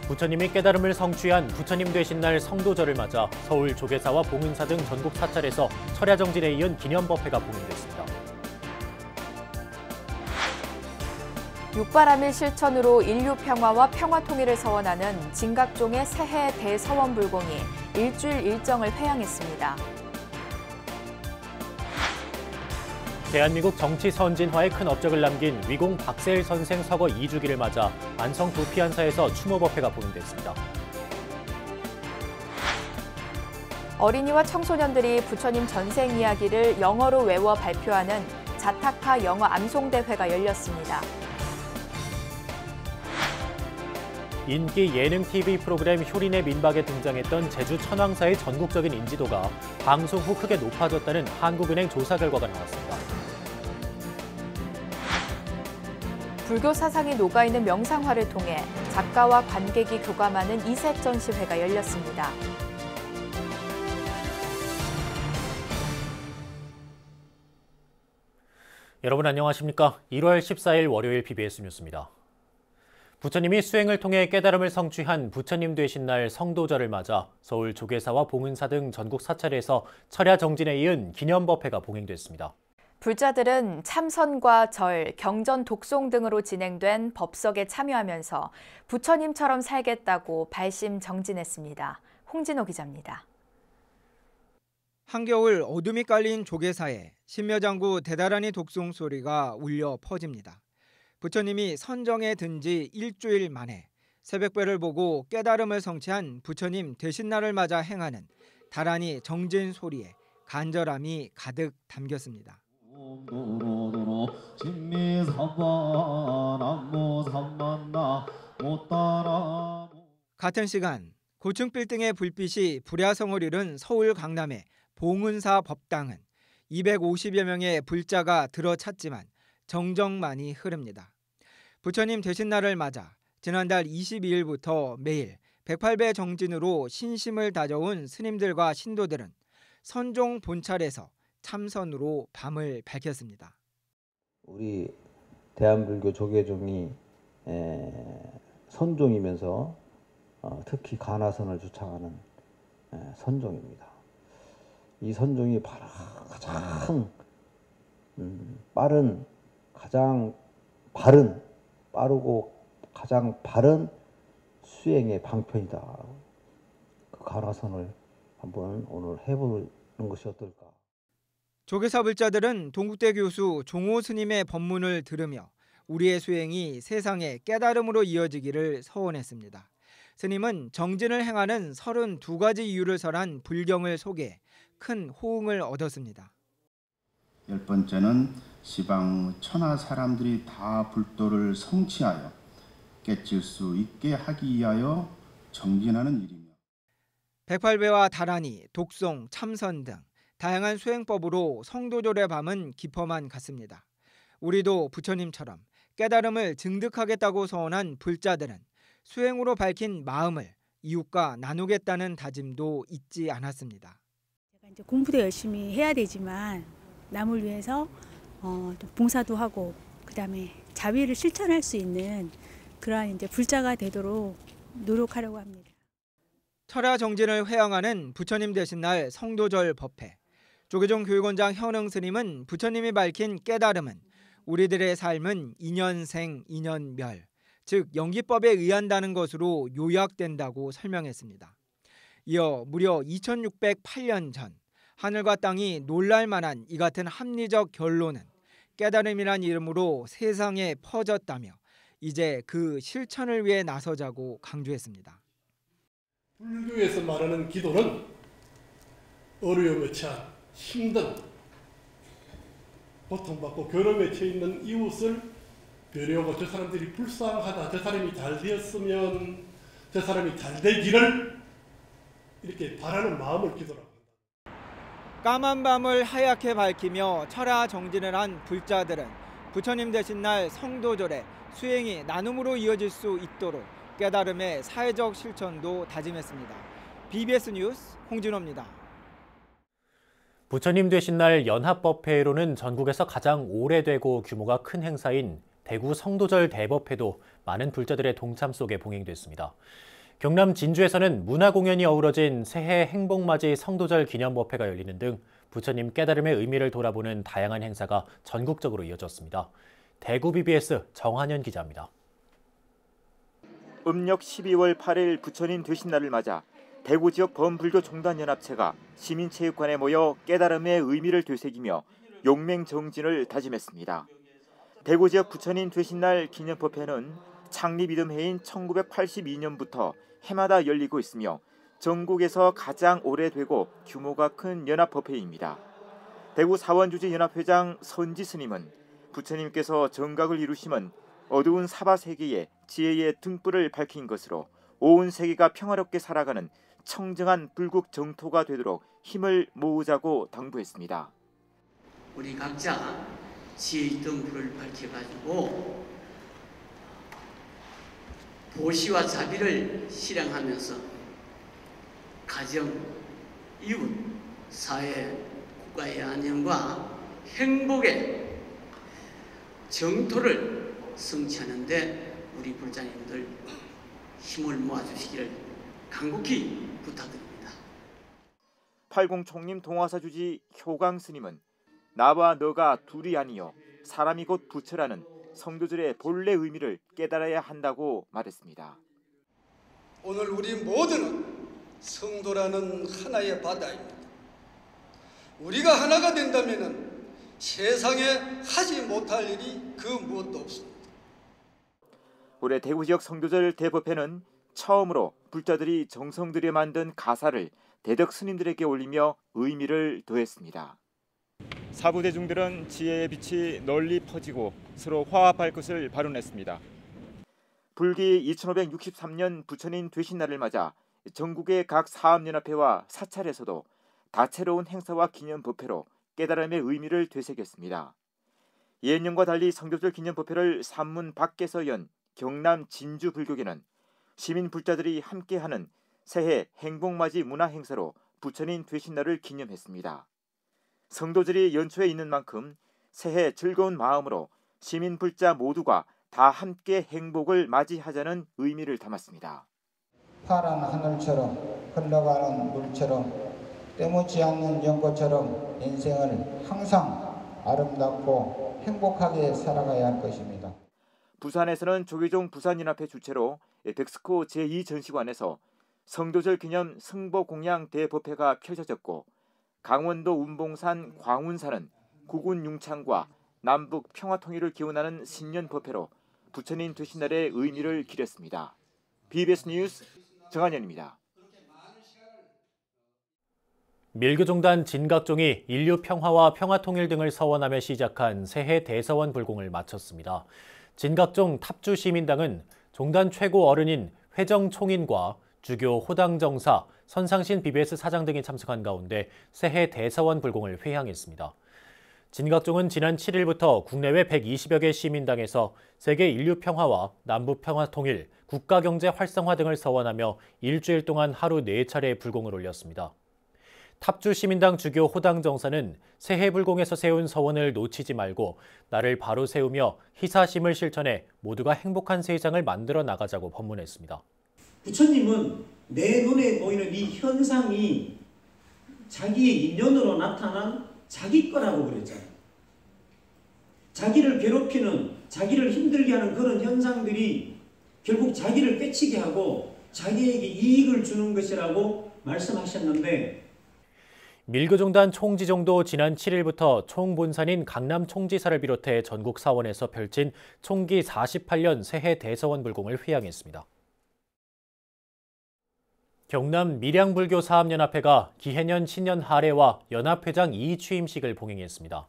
부처님이 깨달음을 성취한 부처님 되신 날 성도절을 맞아 서울 조계사와 봉은사 등 전국 사찰에서 철야정진에 이은 기념법회가 봉행됐습니다. 육바람일 실천으로 인류 평화와 평화통일을 서원하는 진각종의 새해 대서원불공이 일주일 일정을 회항했습니다. 대한민국 정치 선진화에 큰 업적을 남긴 위공 박세일 선생 서거 2주기를 맞아 안성 도피안사에서 추모법회가 봉행됐습니다. 어린이와 청소년들이 부처님 전생 이야기를 영어로 외워 발표하는 자타카 영어 암송대회가 열렸습니다. 인기 예능 TV 프로그램 효린의 민박에 등장했던 제주 천왕사의 전국적인 인지도가 방송 후 크게 높아졌다는 한국은행 조사 결과가 나왔습니다. 불교 사상이 녹아있는 명상화를 통해 작가와 관객이 교감하는 이색 전시회가 열렸습니다. 여러분 안녕하십니까? 1월 14일 월요일 PBS 뉴스입니다. 부처님이 수행을 통해 깨달음을 성취한 부처님 되신 날 성도절을 맞아 서울 조계사와 봉은사 등 전국 사찰에서 철야정진에 이은 기념법회가 봉행됐습니다. 불자들은 참선과 절, 경전 독송 등으로 진행된 법석에 참여하면서 부처님처럼 살겠다고 발심정진했습니다. 홍진호 기자입니다. 한겨울 어둠이 깔린 조계사에 신묘장구 대다라니 독송 소리가 울려 퍼집니다. 부처님이 선정에 든 지 일주일 만에 새벽별을 보고 깨달음을 성취한 부처님 되신 날을 맞아 행하는 다라니 정진 소리에 간절함이 가득 담겼습니다. 같은 시간 고층 빌딩의 불빛이 불야성을 이룬 서울 강남의 봉은사 법당은 250여 명의 불자가 들어찼지만 정적만이 흐릅니다. 부처님 되신 날을 맞아 지난달 22일부터 매일 108배 정진으로 신심을 다져온 스님들과 신도들은 선종 본찰에서 참선으로 밤을 밝혔습니다. 우리 대한불교 조계종이 선종이면서 특히 간화선을 주창하는 선종입니다. 이 선종이 바로 가장 빠르고 가장 바른 수행의 방편이다. 그 간화선을 한번 오늘 해보는 것이 어떨까. 조계사 불자들은 동국대 교수 종호 스님의 법문을 들으며 우리의 수행이 세상의 깨달음으로 이어지기를 서원했습니다. 스님은 정진을 행하는 32가지 이유를 설한 불경을 소개해 큰 호응을 얻었습니다. 10번째는 시방 천하 사람들이 다 불도를 성취하여 깨칠 수 있게 하기 위하여 정진하는 일이며 108배와 다라니, 독송, 참선 등 다양한 수행법으로 성도절의 밤은 깊어만 갔습니다. 우리도 부처님처럼 깨달음을 증득하겠다고 서원한 불자들은 수행으로 밝힌 마음을 이웃과 나누겠다는 다짐도 잊지 않았습니다. 제가 이제 공부도 열심히 해야 되지만 남을 위해서 봉사도 하고 그다음에 자비를 실천할 수 있는 그러한 이제 불자가 되도록 노력하려고 합니다. 철야 정진을 회항하는 부처님 되신 날 성도절 법회. 조계종 교육원장 현흥 스님은 부처님이 밝힌 깨달음은 우리들의 삶은 인연생, 인연멸, 즉 연기법에 의한다는 것으로 요약된다고 설명했습니다. 이어 무려 2608년 전 하늘과 땅이 놀랄 만한 이 같은 합리적 결론은 깨달음이란 이름으로 세상에 퍼졌다며 이제 그 실천을 위해 나서자고 강조했습니다. 불교에서 말하는 기도는 어려움에 처한 힘든 고통받고 괴로움에 처해 있는 이웃을 배려하고 저 사람들이 불쌍하다, 저 사람이 잘 되었으면 저 사람이 잘 되기를 이렇게 바라는 마음을 기도라고 한다. 까만 밤을 하얗게 밝히며 철야 정진을 한 불자들은 부처님 되신 날 성도절에 수행이 나눔으로 이어질 수 있도록 깨달음의 사회적 실천도 다짐했습니다. BBS 뉴스 홍진호입니다. 부처님 되신 날 연합법회로는 전국에서 가장 오래되고 규모가 큰 행사인 대구 성도절 대법회도 많은 불자들의 동참 속에 봉행됐습니다. 경남 진주에서는 문화공연이 어우러진 새해 행복맞이 성도절 기념법회가 열리는 등 부처님 깨달음의 의미를 돌아보는 다양한 행사가 전국적으로 이어졌습니다. 대구 BBS 정한현 기자입니다. 음력 12월 8일 부처님 되신 날을 맞아 대구 지역 범불교 종단연합체가 시민체육관에 모여 깨달음의 의미를 되새기며 용맹정진을 다짐했습니다. 대구 지역 부처님 되신 날 기념법회는 창립 이듬해인 1982년부터 해마다 열리고 있으며 전국에서 가장 오래되고 규모가 큰 연합법회입니다. 대구 사원주지연합회장 선지 스님은 부처님께서 정각을 이루심은 어두운 사바 세계에 지혜의 등불을 밝힌 것으로 온 세계가 평화롭게 살아가는 청정한 불국 정토가 되도록 힘을 모으자고 당부했습니다. 우리 각자 지혜의 등불을 밝혀가지고 보시와 자비를 실행하면서 가정, 이웃, 사회, 국가의 안녕과 행복의 정토를 성취하는데 우리 불자님들 힘을 모아주시기를 간곡히 부탁드립니다. 80 총림 동화사 주지 효강 스님은 나와 너가 둘이 아니요 사람이 곧 부처라는 성도들의 본래 의미를 깨달아야 한다고 말했습니다. 오늘 우리 모두는 성도라는 하나의 바다입니다. 우리가 하나가 된다면 세상에 하지 못할 일이 그 무엇도 없습니다. 올해 대구 지역 성도절 대법회는 처음으로 불자들이 정성 들여 만든 가사를 대덕 스님들에게 올리며 의미를 더했습니다. 사부대중들은 지혜의 빛이 널리 퍼지고 서로 화합할 것을 발언했습니다. 불기 2563년 부처님 되신 날을 맞아 전국의 각 사업연합회와 사찰에서도 다채로운 행사와 기념법회로 깨달음의 의미를 되새겼습니다. 예년과 달리 성도절 기념법회를 산문 밖에서 연 경남 진주 불교계는 시민 불자들이 함께하는 새해 행복맞이 문화 행사로 부처님 되신 날을 기념했습니다. 성도들이 연초에 있는 만큼 새해 즐거운 마음으로 시민 불자 모두가 다 함께 행복을 맞이하자는 의미를 담았습니다. 파란 하늘처럼 흘러가는 물처럼 때묻지 않는 연꽃처럼 인생을 항상 아름답고 행복하게 살아가야 할 것입니다. 부산에서는 조계종 부산연합회 주최로 덱스코 제2전시관에서 성도절 기념 승보공양 대법회가 펼쳐졌고 강원도 운봉산 광운산은 국운 융창과 남북 평화통일을 기원하는 신년법회로 부처님 되신 날의 의미를 기렸습니다. BBS 뉴스 정한현입니다. 밀교종단 진각종이 인류 평화와 평화통일 등을 서원하며 시작한 새해 대서원 불공을 마쳤습니다. 진각종 탑주시민당은 종단 최고 어른인 회정총인과 주교 호당정사, 선상신 BBS 사장 등이 참석한 가운데 새해 대서원 불공을 회향했습니다. 진각종은 지난 7일부터 국내외 120여 개 시민당에서 세계 인류 평화와 남북 평화 통일, 국가 경제 활성화 등을 서원하며 일주일 동안 하루 4차례 불공을 올렸습니다. 탑주 시민당 주교 호당정사는 새해 불공에서 세운 서원을 놓치지 말고 나를 바로 세우며 희사심을 실천해 모두가 행복한 세상을 만들어 나가자고 법문했습니다. 부처님은 내 눈에 보이는 이 현상이 자기의 인연으로 나타난 자기 거라고 그랬잖아요. 자기를 괴롭히는, 자기를 힘들게 하는 그런 현상들이 결국 자기를 깨치게 하고 자기에게 이익을 주는 것이라고 말씀하셨는데, 밀교종단 총지종도 지난 7일부터 총본산인 강남 총지사를 비롯해 전국 사원에서 펼친 총기 48년 새해 대서원 불공을 회향했습니다. 경남 밀양불교 사업연합회가 기해년 신년 하례와 연합회장 2위 취임식을 봉행했습니다.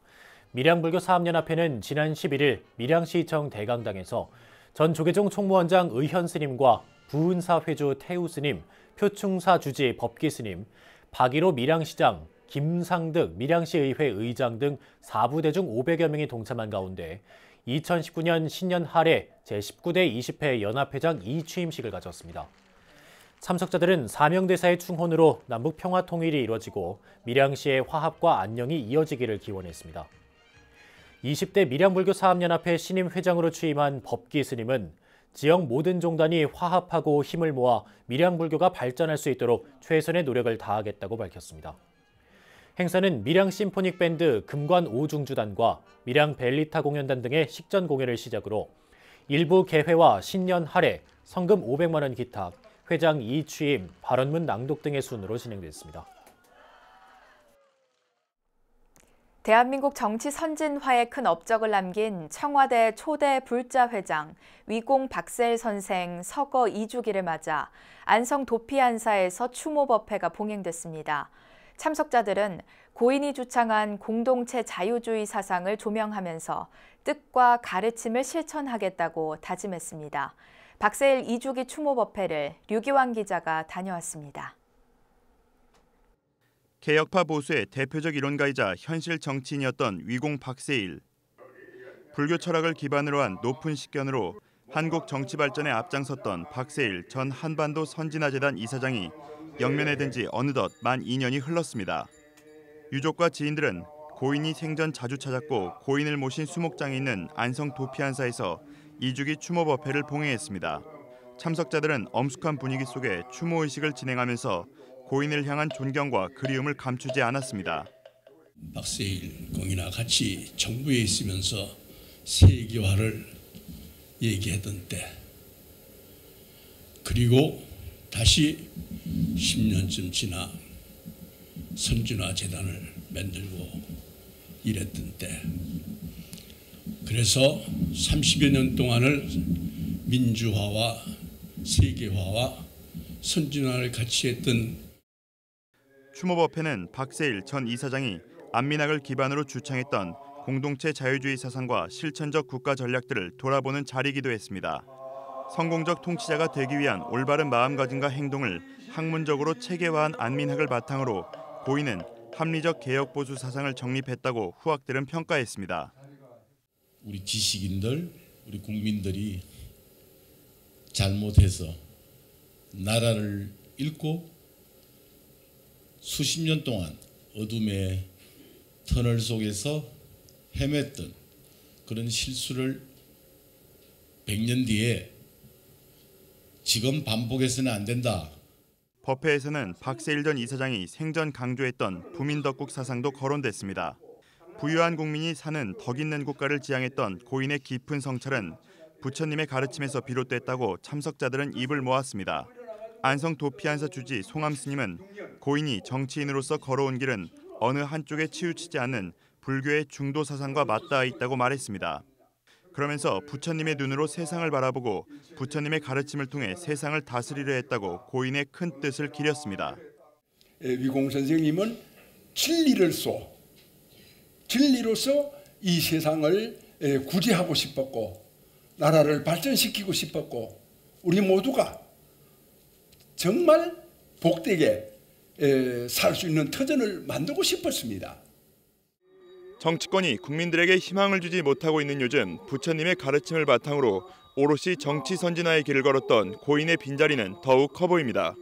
밀양불교 사업연합회는 지난 11일 밀양시청 대강당에서 전 조계종 총무원장 의현 스님과 부은사 회주 태우 스님, 표충사 주지 법기 스님, 박일호 밀양시장, 김상득 밀양시의회 의장 등 4부대중 500여 명이 동참한 가운데 2019년 신년 하례 제19대 20회 연합회장 2위 취임식을 가졌습니다. 참석자들은 사명대사의 충혼으로 남북 평화 통일이 이뤄지고 밀양시의 화합과 안녕이 이어지기를 기원했습니다. 20대 밀양불교 사업연합회 신임 회장으로 취임한 법기 스님은 지역 모든 종단이 화합하고 힘을 모아 밀양불교가 발전할 수 있도록 최선의 노력을 다하겠다고 밝혔습니다. 행사는 밀양 심포닉 밴드 금관 오중주단과 밀양 벨리타 공연단 등의 식전 공연을 시작으로 일부 개회와 신년 할애, 성금 500만 원 기탁, 회장 이취임, 발언문 낭독 등의 순으로 진행됐습니다. 대한민국 정치 선진화에 큰 업적을 남긴 청와대 초대 불자 회장 위공 박세일 선생 서거 2주기를 맞아 안성 도피안사에서 추모법회가 봉행됐습니다. 참석자들은 고인이 주창한 공동체 자유주의 사상을 조명하면서 뜻과 가르침을 실천하겠다고 다짐했습니다. 박세일 2주기 추모법회를 류기환 기자가 다녀왔습니다. 개혁파 보수의 대표적 이론가이자 현실 정치인이었던 위공 박세일. 불교 철학을 기반으로 한 높은 식견으로 한국 정치 발전에 앞장섰던 박세일 전 한반도 선진화재단 이사장이 영면에 든 지 어느덧 만 2년이 흘렀습니다. 유족과 지인들은 고인이 생전 자주 찾았고 고인을 모신 수목장이 있는 안성 도피안사에서 2주기 추모법회를 봉행했습니다. 참석자들은 엄숙한 분위기 속에 추모의식을 진행하면서 고인을 향한 존경과 그리움을 감추지 않았습니다. 박세일 공이나 같이 정부에 있으면서 세계화를 얘기했던 때, 그리고 다시 10년쯤 지나 선진화 재단을 만들고 일했던 때, 그래서 30여 년 동안을 민주화와 세계화와 선진화를 같이 했던 추모법회는 박세일 전 이사장이 안민학을 기반으로 주창했던 공동체 자유주의 사상과 실천적 국가 전략들을 돌아보는 자리이기도 했습니다. 성공적 통치자가 되기 위한 올바른 마음가짐과 행동을 학문적으로 체계화한 안민학을 바탕으로 고인은 합리적 개혁보수 사상을 정립했다고 후학들은 평가했습니다. 우리 지식인들, 우리 국민들이 잘못해서 나라를 잃고 수십 년 동안 어둠의 터널 속에서 헤맸던 그런 실수를 100년 뒤에 지금 반복해서는 안 된다. 법회에서는 박세일 전 이사장이 생전 강조했던 부민덕국 사상도 거론됐습니다. 부유한 국민이 사는 덕 있는 국가를 지향했던 고인의 깊은 성찰은 부처님의 가르침에서 비롯됐다고 참석자들은 입을 모았습니다. 안성 도피안사 주지 송암 스님은 고인이 정치인으로서 걸어온 길은 어느 한쪽에 치우치지 않는 불교의 중도 사상과 맞닿아 있다고 말했습니다. 그러면서 부처님의 눈으로 세상을 바라보고 부처님의 가르침을 통해 세상을 다스리려 했다고 고인의 큰 뜻을 기렸습니다. 위공 선생님은 진리로서 이 세상을 구제하고 싶었고 나라를 발전시키고 싶었고 우리 모두가 정말 복되게 살 수 있는 터전을 만들고 싶었습니다. 정치권이 국민들에게 희망을 주지 못하고 있는 요즘 부처님의 가르침을 바탕으로 오롯이 정치 선진화의 길을 걸었던 고인의 빈자리는 더욱 커 보입니다.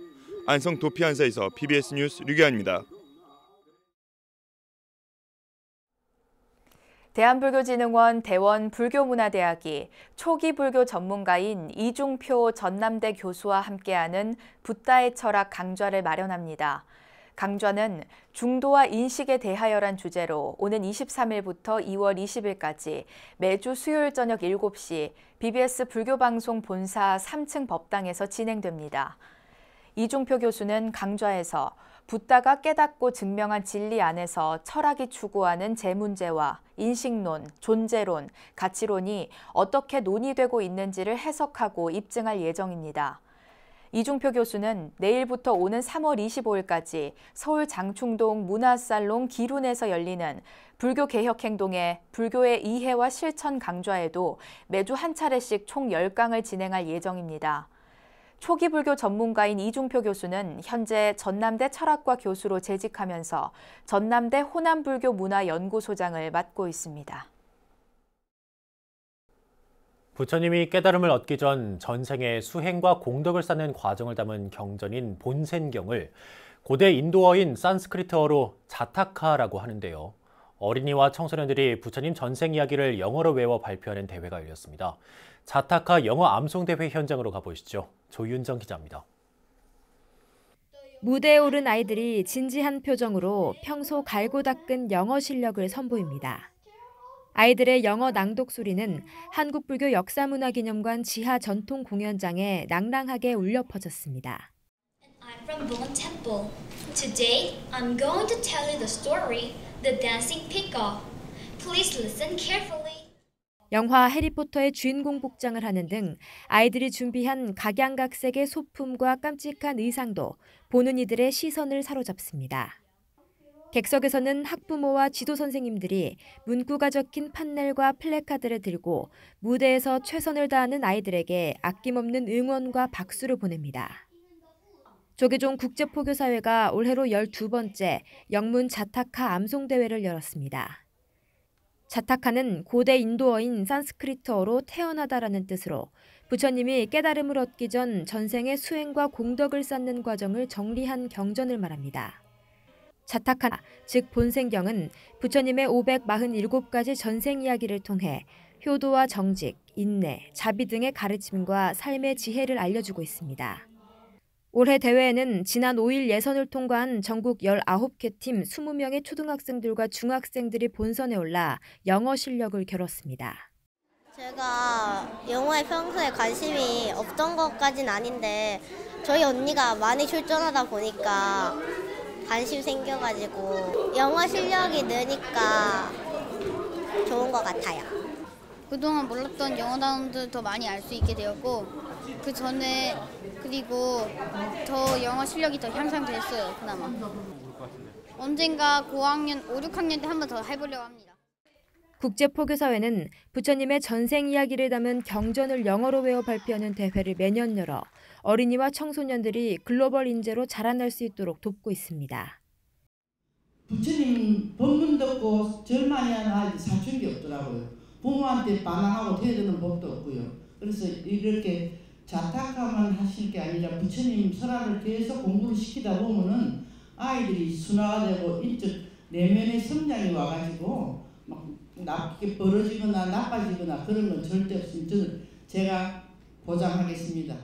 안성 도피안사에서 BBS 뉴스 류기환입니다. 대한불교진흥원 대원불교문화대학이 초기 불교 전문가인 이중표 전남대 교수와 함께하는 붓다의 철학 강좌를 마련합니다. 강좌는 중도와 인식에 대하여란 주제로 오는 23일부터 2월 20일까지 매주 수요일 저녁 7시 BBS 불교방송 본사 3층 법당에서 진행됩니다. 이중표 교수는 강좌에서 붓다가 깨닫고 증명한 진리 안에서 철학이 추구하는 재문제와 인식론, 존재론, 가치론이 어떻게 논의되고 있는지를 해석하고 입증할 예정입니다. 이중표 교수는 내일부터 오는 3월 25일까지 서울 장충동 문화살롱 기룬에서 열리는 불교 개혁행동의 불교의 이해와 실천 강좌에도 매주 한 차례씩 총 10강을 진행할 예정입니다. 초기 불교 전문가인 이중표 교수는 현재 전남대 철학과 교수로 재직하면서 전남대 호남불교 문화연구소장을 맡고 있습니다. 부처님이 깨달음을 얻기 전 전생에 수행과 공덕을 쌓는 과정을 담은 경전인 본센경을 고대 인도어인 산스크리트어로 자타카라고 하는데요. 어린이와 청소년들이 부처님 전생 이야기를 영어로 외워 발표하는 대회가 열렸습니다. 자타카 영어 암송대회 현장으로 가보시죠. 조윤정 기자입니다. 무대에 오른 아이들이 진지한 표정으로 평소 갈고 닦은 영어 실력을 선보입니다. 아이들의 영어 낭독 소리는 한국불교 역사문화기념관 지하 전통 공연장에 낭랑하게 울려 퍼졌습니다. I'm from Bon Temple. Today, I'm going to tell you the story, The Dancing Peacock. Please listen carefully. 영화 해리포터의 주인공 복장을 하는 등 아이들이 준비한 각양각색의 소품과 깜찍한 의상도 보는 이들의 시선을 사로잡습니다. 객석에서는 학부모와 지도 선생님들이 문구가 적힌 판넬과 플래카드를 들고 무대에서 최선을 다하는 아이들에게 아낌없는 응원과 박수를 보냅니다. 조계종 국제포교사회가 올해로 12번째 영문 자타카 암송대회를 열었습니다. 자타카는 고대 인도어인 산스크리트어로 태어나다라는 뜻으로 부처님이 깨달음을 얻기 전 전생의 수행과 공덕을 쌓는 과정을 정리한 경전을 말합니다. 자타카, 즉 본생경은 부처님의 547가지 전생 이야기를 통해 효도와 정직, 인내, 자비 등의 가르침과 삶의 지혜를 알려주고 있습니다. 올해 대회에는 지난 5일 예선을 통과한 전국 19개 팀 20명의 초등학생들과 중학생들이 본선에 올라 영어 실력을 겨뤘습니다. 제가 영어에 평소에 관심이 없던 것까진 아닌데 저희 언니가 많이 출전하다 보니까 관심 생겨가지고 영어 실력이 느니까 좋은 것 같아요. 그동안 몰랐던 영어 단어들 더 많이 알 수 있게 되었고 그 전에 그리고 더 영어 실력이 더 향상됐어요. 그나마. 언젠가 고학년 5, 6학년 때 한 번 더 해보려고 합니다. 국제포교사회는 부처님의 전생 이야기를 담은 경전을 영어로 외워 발표하는 대회를 매년 열어 어린이와 청소년들이 글로벌 인재로 자라날 수 있도록 돕고 있습니다. 부처님 법문 듣고 절 많이 하는 아이들 사춘기 없더라고요. 부모한테 반항하고 대드는 법도 없고요. 그래서 이렇게 자타카만 하실 게 아니라 부처님 설화를 계속 공부를 시키다 보면은 아이들이 순화가 되고 인적 내면의 성장이 와가지고 막 나쁘게 벌어지거나 나빠지거나 그런 건 절대 없습니다. 저는 제가 보장하겠습니다.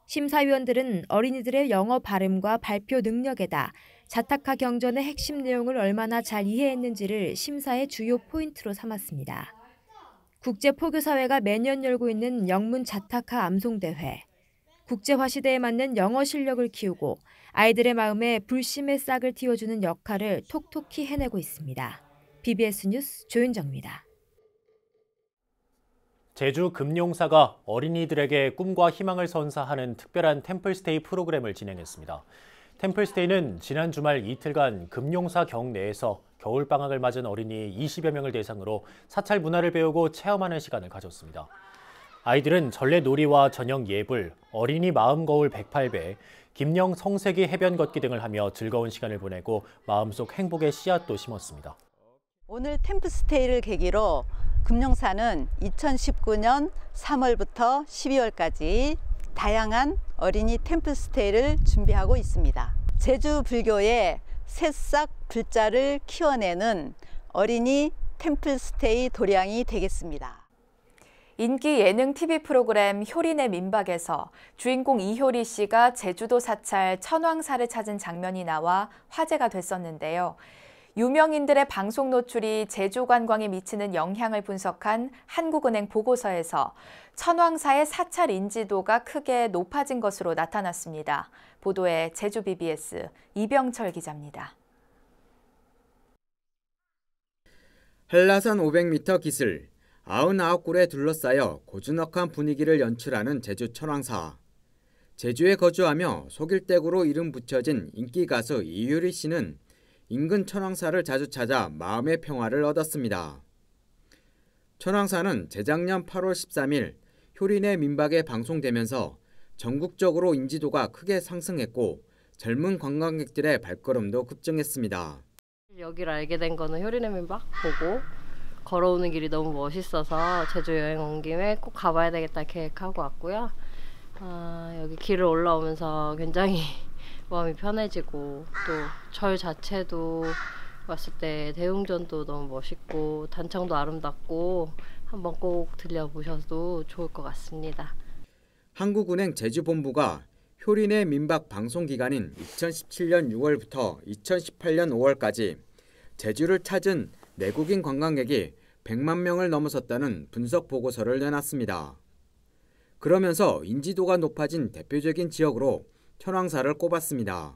심사위원들은 어린이들의 영어 발음과 발표 능력에다 자타카 경전의 핵심 내용을 얼마나 잘 이해했는지를 심사의 주요 포인트로 삼았습니다. 국제포교사회가 매년 열고 있는 영문 자타카 암송대회. 국제화시대에 맞는 영어 실력을 키우고 아이들의 마음에 불심의 싹을 틔워주는 역할을 톡톡히 해내고 있습니다. BBS 뉴스 조윤정입니다. 제주 금용사가 어린이들에게 꿈과 희망을 선사하는 특별한 템플스테이 프로그램을 진행했습니다. 템플스테이는 지난 주말 이틀간 금용사 경 내에서 겨울방학을 맞은 어린이 20여 명을 대상으로 사찰 문화를 배우고 체험하는 시간을 가졌습니다. 아이들은 전래놀이와 저녁 예불, 어린이 마음 거울 108배, 김영 성세기 해변 걷기 등을 하며 즐거운 시간을 보내고 마음속 행복의 씨앗도 심었습니다. 오늘 템플스테이를 계기로 금용사는 2019년 3월부터 12월까지 다양한 어린이 템플스테이를 준비하고 있습니다. 제주 불교의 새싹 불자를 키워내는 어린이 템플스테이 도량이 되겠습니다. 인기 예능 TV 프로그램 효린의 민박에서 주인공 이효리 씨가 제주도 사찰 천왕사를 찾은 장면이 나와 화제가 됐었는데요. 유명인들의 방송 노출이 제주 관광에 미치는 영향을 분석한 한국은행 보고서에서 천왕사의 사찰 인지도가 크게 높아진 것으로 나타났습니다. 보도에 제주 BBS 이병철 기자입니다. 한라산 500m 기슭, 99굴에 둘러싸여 고즈넉한 분위기를 연출하는 제주 천왕사. 제주에 거주하며 속일댁으로 이름 붙여진 인기 가수 이효리 씨는 인근 천왕사를 자주 찾아 마음의 평화를 얻었습니다. 천왕사는 재작년 8월 13일 효린의 민박에 방송되면서 전국적으로 인지도가 크게 상승했고 젊은 관광객들의 발걸음도 급증했습니다. 여기를 알게 된 거는 효린의 민박 보고 걸어오는 길이 너무 멋있어서 제주 여행 온 김에 꼭 가봐야 되겠다 계획하고 왔고요. 여기 길을 올라오면서 굉장히 마음이 편해지고 또 절 자체도 왔을 때 대웅전도 너무 멋있고 단청도 아름답고 한번 꼭 들려보셔도 좋을 것 같습니다. 한국은행 제주본부가 효린의 민박 방송 기간인 2017년 6월부터 2018년 5월까지 제주를 찾은 내국인 관광객이 100만 명을 넘어섰다는 분석 보고서를 내놨습니다. 그러면서 인지도가 높아진 대표적인 지역으로 천왕사를 꼽았습니다.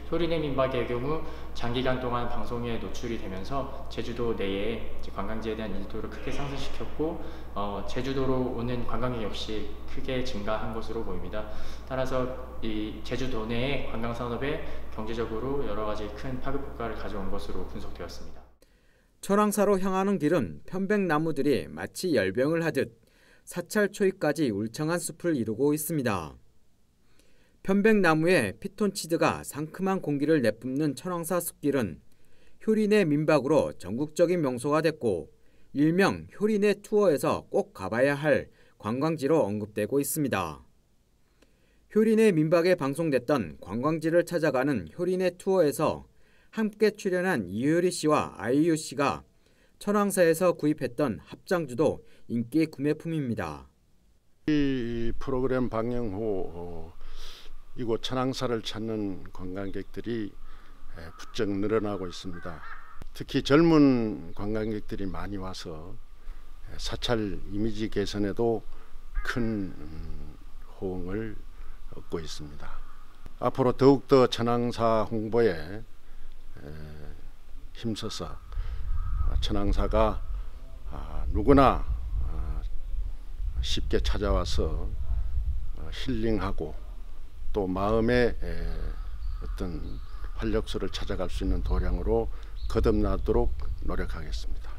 효린의 민박의 경우 장기간 동안 방송에 노출이 되면서 제주도 내에 관광지에 대한 인지도를 크게 상승시켰고 제주도로 오는 관광객 역시 크게 증가한 것으로 보입니다. 따라서 이 제주도 내의 관광산업에 경제적으로 여러 가지 큰 파급 효과를 가져온 것으로 분석되었습니다. 천왕사로 향하는 길은 편백나무들이 마치 열병을 하듯 사찰 초입까지 울창한 숲을 이루고 있습니다. 편백나무에 피톤치드가 상큼한 공기를 내뿜는 천왕사 숲길은 효린의 민박으로 전국적인 명소가 됐고 일명 효린의 투어에서 꼭 가봐야 할 관광지로 언급되고 있습니다. 효린의 민박에 방송됐던 관광지를 찾아가는 효린의 투어에서 함께 출연한 이효리 씨와 아이유 씨가 천왕사에서 구입했던 합장주도 인기 구매품입니다. 이 프로그램 방영 후 이곳 천왕사를 찾는 관광객들이 부쩍 늘어나고 있습니다. 특히 젊은 관광객들이 많이 와서 사찰 이미지 개선에도 큰 호응을 얻고 있습니다. 앞으로 더욱더 천왕사 홍보에 힘써서 천왕사가 누구나 쉽게 찾아와서 힐링하고 또 마음의 어떤 활력소를 찾아갈 수 있는 도량으로 거듭나도록 노력하겠습니다.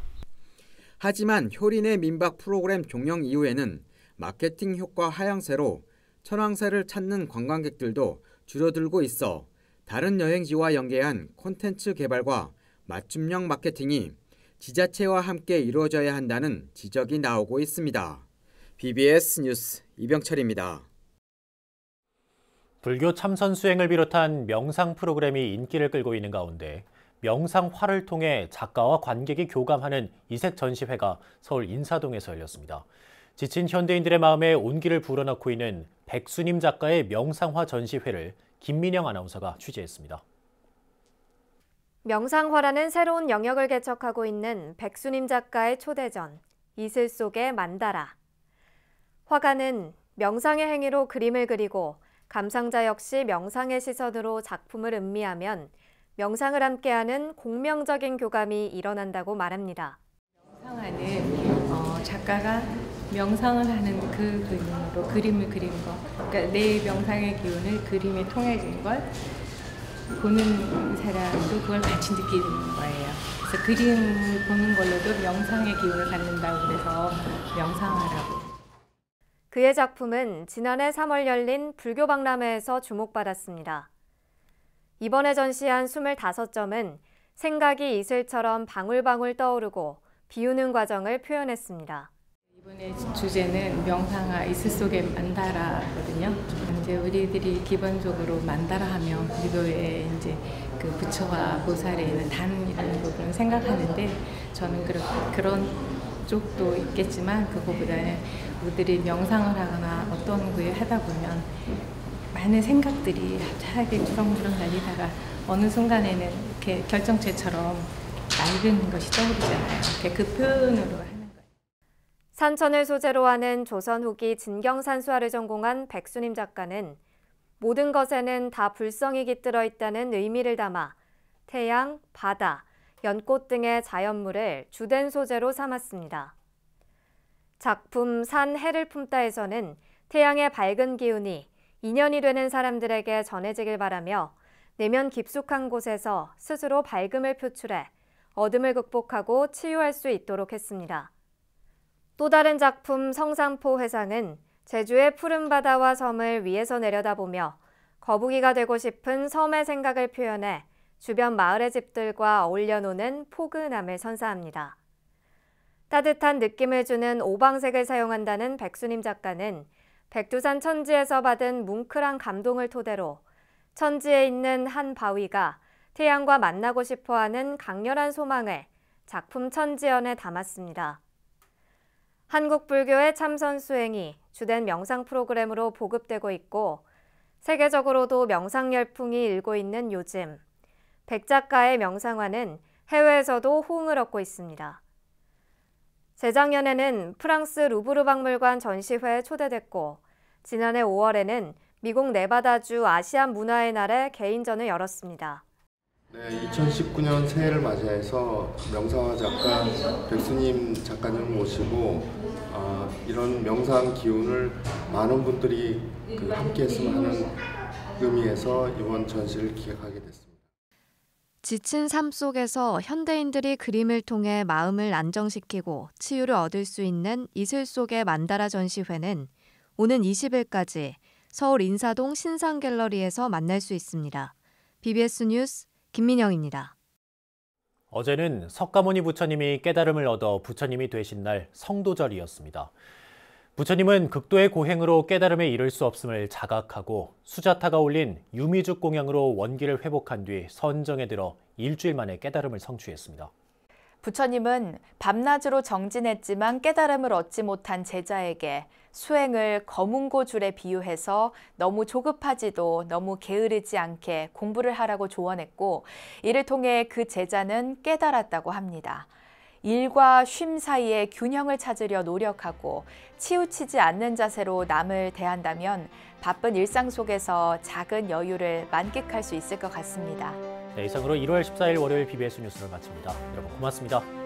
하지만 효린의 민박 프로그램 종영 이후에는 마케팅 효과 하향세로 천왕사를 찾는 관광객들도 줄어들고 있어 다른 여행지와 연계한 콘텐츠 개발과 맞춤형 마케팅이 지자체와 함께 이루어져야 한다는 지적이 나오고 있습니다. BBS 뉴스 이병철입니다. 불교 참선 수행을 비롯한 명상 프로그램이 인기를 끌고 있는 가운데 명상화를 통해 작가와 관객이 교감하는 이색 전시회가 서울 인사동에서 열렸습니다. 지친 현대인들의 마음에 온기를 불어넣고 있는 백수님 작가의 명상화 전시회를 김민영 아나운서가 취재했습니다. 명상화라는 새로운 영역을 개척하고 있는 백수님 작가의 초대전, 이슬 속의 만다라. 화가는 명상의 행위로 그림을 그리고 감상자 역시 명상의 시선으로 작품을 음미하면 명상을 함께하는 공명적인 교감이 일어난다고 말합니다. 명상하는 작가가 명상을 하는 그 그림으로 그림을 그린 거, 그러니까 내 명상의 기운을 그림에 통해진 걸 보는 사람도 그걸 같이 느끼는 거예요. 그래서 그림을 보는 걸로도 명상의 기운을 갖는다고 그래서 명상하라고. 그의 작품은 지난해 3월 열린 불교박람회에서 주목받았습니다. 이번에 전시한 25점은 생각이 이슬처럼 방울방울 떠오르고 비우는 과정을 표현했습니다. 이번에 주제는 명상화 이슬 속의 만다라거든요. 이제 우리들이 기본적으로 만다라 하면 불교에 이제 그 부처와 보살에 있는 단이라는 부분을 생각하는데 저는 그런 쪽도 있겠지만 그거보다는 우리들이 명상을 하거나 어떤 거에 하다 보면 많은 생각들이 차하게 주렁주렁 날리다가 어느 순간에는 이렇게 결정체처럼 맑은 것이 떠오르잖아요. 그 표현으로 하는 거예요. 산천을 소재로 하는 조선 후기 진경산수화를 전공한 백수님 작가는 모든 것에는 다 불성이 깃들어 있다는 의미를 담아 태양, 바다, 연꽃 등의 자연물을 주된 소재로 삼았습니다. 작품 산 해를 품다에서는 태양의 밝은 기운이 인연이 되는 사람들에게 전해지길 바라며 내면 깊숙한 곳에서 스스로 밝음을 표출해 어둠을 극복하고 치유할 수 있도록 했습니다. 또 다른 작품 성산포 회상은 제주의 푸른 바다와 섬을 위에서 내려다보며 거북이가 되고 싶은 섬의 생각을 표현해 주변 마을의 집들과 어울려 노는 포근함을 선사합니다. 따뜻한 느낌을 주는 오방색을 사용한다는 백수님 작가는 백두산 천지에서 받은 뭉클한 감동을 토대로 천지에 있는 한 바위가 태양과 만나고 싶어하는 강렬한 소망을 작품 천지연에 담았습니다. 한국 불교의 참선 수행이 주된 명상 프로그램으로 보급되고 있고 세계적으로도 명상 열풍이 일고 있는 요즘 백 작가의 명상화는 해외에서도 호응을 얻고 있습니다. 재작년에는 프랑스 루브르 박물관 전시회에 초대됐고 지난해 5월에는 미국 네바다주 아시안 문화의 날에 개인전을 열었습니다. 네, 2019년 새해를 맞이해서 명상화 작가 백수님 작가님을 모시고 이런 명상 기운을 많은 분들이 함께 했으면 하는 의미에서 이번 전시를 기획하게 됐습니다. 지친 삶 속에서 현대인들이 그림을 통해 마음을 안정시키고 치유를 얻을 수 있는 이슬 속의 만다라 전시회는 오는 20일까지 서울 인사동 신상갤러리에서 만날 수 있습니다. BBS 뉴스 김민영입니다. 어제는 석가모니 부처님이 깨달음을 얻어 부처님이 되신 날 성도절이었습니다. 부처님은 극도의 고행으로 깨달음에 이를 수 없음을 자각하고 수자타가 올린 유미죽 공양으로 원기를 회복한 뒤 선정에 들어 일주일 만에 깨달음을 성취했습니다. 부처님은 밤낮으로 정진했지만 깨달음을 얻지 못한 제자에게 수행을 거문고 줄에 비유해서 너무 조급하지도 너무 게으르지 않게 공부를 하라고 조언했고 이를 통해 그 제자는 깨달았다고 합니다. 일과 쉼 사이의 균형을 찾으려 노력하고 치우치지 않는 자세로 남을 대한다면 바쁜 일상 속에서 작은 여유를 만끽할 수 있을 것 같습니다. 네, 이상으로 1월 14일 월요일 BBS 뉴스를 마칩니다. 여러분 고맙습니다.